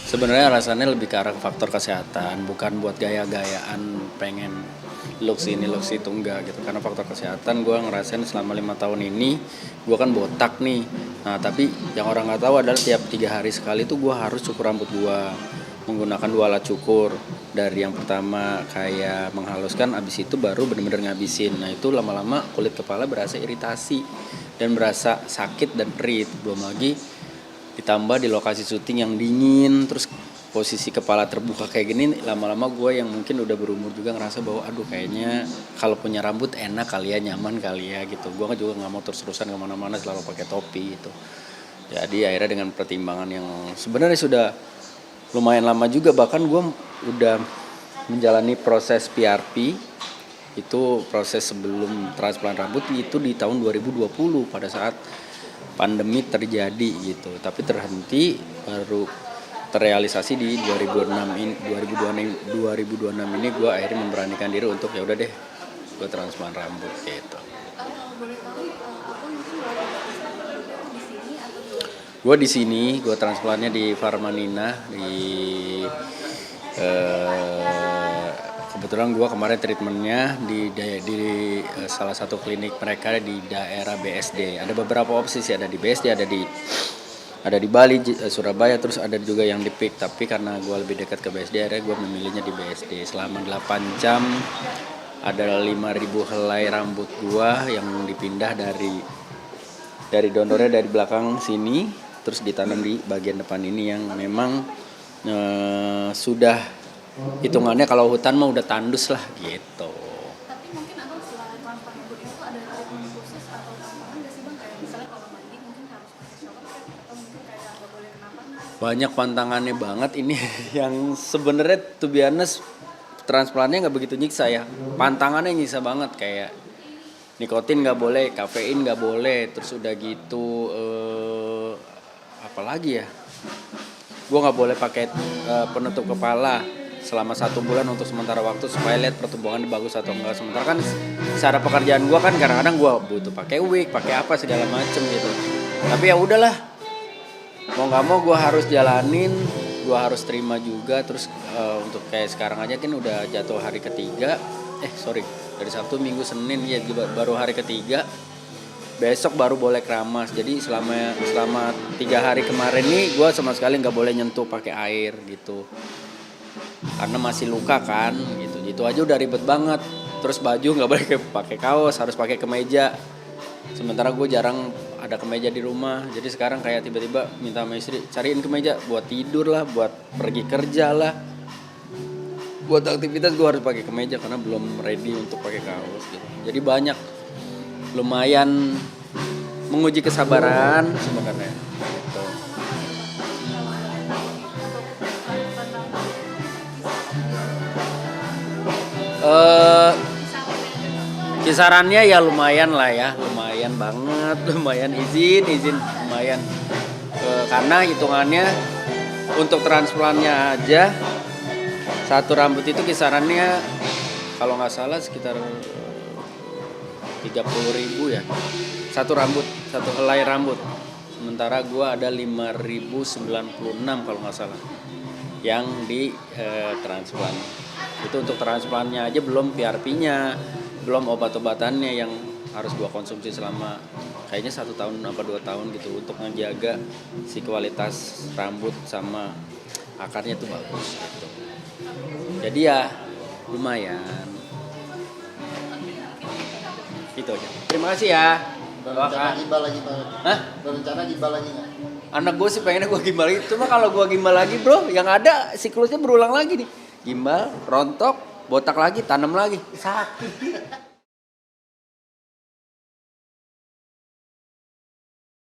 Sebenarnya alasannya lebih ke arah faktor kesehatan, bukan buat gaya-gayaan pengen looks ini looks itu, enggak gitu. Karena faktor kesehatan gue ngerasain selama 5 tahun ini gue kan botak nih. Nah tapi yang orang nggak tahu adalah tiap 3 hari sekali tuh gue harus cukur rambut gue menggunakan 2 alat cukur. Dari yang pertama kayak menghaluskan, abis itu baru bener-bener ngabisin. Nah itu lama-lama kulit kepala berasa iritasi dan berasa sakit dan perih. Belum lagi ditambah di lokasi syuting yang dingin, terus posisi kepala terbuka kayak gini, lama-lama gue yang mungkin udah berumur juga ngerasa bahwa aduh kayaknya kalau punya rambut enak kali ya, nyaman kali ya gitu. Gue juga nggak mau terus-terusan kemana-mana selalu pakai topi gitu. Jadi akhirnya dengan pertimbangan yang sebenarnya sudah lumayan lama juga, bahkan gue udah menjalani proses PRP, itu proses sebelum transplant rambut itu di tahun 2020 pada saat pandemi terjadi gitu. Tapi terhenti baru terrealisasi di 2026 ini gue akhirnya memberanikan diri untuk ya udah deh gue transplant rambut gitu. Gue di sini, gue transplantnya di Farmanina di kebetulan gue kemarin treatmentnya di salah satu klinik mereka di daerah BSD. Ada beberapa opsi sih, ada di BSD, ada di Bali, Surabaya, terus ada juga yang di PIK. Tapi karena gue lebih dekat ke BSD, akhirnya gue memilihnya di BSD. Selama 8 jam ada 5.000 helai rambut gue yang dipindah dari donornya dari belakang sini, terus ditanam di bagian depan ini yang memang sudah hitungannya kalau hutan mah udah tandus lah gitu. Tapi mungkin abang setelah transfer rambut itu ada treatment khusus atau tambahan nggak sih bang? Kayak misalnya kalau mandi mungkin harus pakai shower cap atau mungkin kayak nggak boleh kenapa? Banyak pantangannya banget ini yang sebenarnya to be honest transplantnya nggak begitu nyiksa ya. Pantangannya nyiksa banget, kayak nikotin nggak boleh, kafein nggak boleh, terus udah gitu apalagi ya, gue nggak boleh pakai penutup kepala selama 1 bulan untuk sementara waktu supaya lihat pertumbuhan bagus atau enggak. Sementara kan secara pekerjaan gue kan kadang-kadang gue butuh pakai wig, pakai apa segala macem gitu. Tapi ya udahlah, mau nggak mau gue harus jalanin, gue harus terima juga. Terus untuk kayak sekarang aja kan udah jatuh hari ketiga, dari Sabtu, Minggu, Senin ya baru hari ketiga. Besok baru boleh keramas. Jadi selama 3 hari kemarin nih gue sama sekali nggak boleh nyentuh pakai air gitu. Karena masih luka kan gitu. Itu aja udah ribet banget. Terus baju nggak boleh pakai kaos, harus pakai kemeja. Sementara gue jarang ada kemeja di rumah. Jadi sekarang kayak tiba-tiba minta sama istri cariin kemeja buat tidur lah, buat pergi kerja lah, buat aktivitas gue harus pakai kemeja karena belum ready untuk pakai kaos gitu. Jadi banyak, lumayan menguji kesabaran sebenarnya gitu. Kisarannya ya lumayan lah ya, lumayan banget, lumayan izin lumayan. Karena hitungannya untuk transplantnya aja satu rambut itu kisarannya kalau nggak salah sekitar 30.000 ya, satu rambut, satu helai rambut. Sementara gue ada 5.096 kalau nggak salah yang di transplant. Itu untuk transplantnya aja, belum PRP-nya, belum obat-obatannya yang harus gue konsumsi selama kayaknya 1 tahun apa 2 tahun gitu untuk menjaga si kualitas rambut sama akarnya tuh bagus gitu. Jadi ya lumayan. Gitu aja. Terima kasih ya. Berencana gimbal lagi Pak? Hah? Berencana gimbal lagi nggak? Anak gue sih pengennya gue gimbal lagi. Cuma kalau gue gimbal lagi bro, yang ada siklusnya berulang lagi nih. Gimbal, rontok, botak lagi, tanam lagi. Sakit.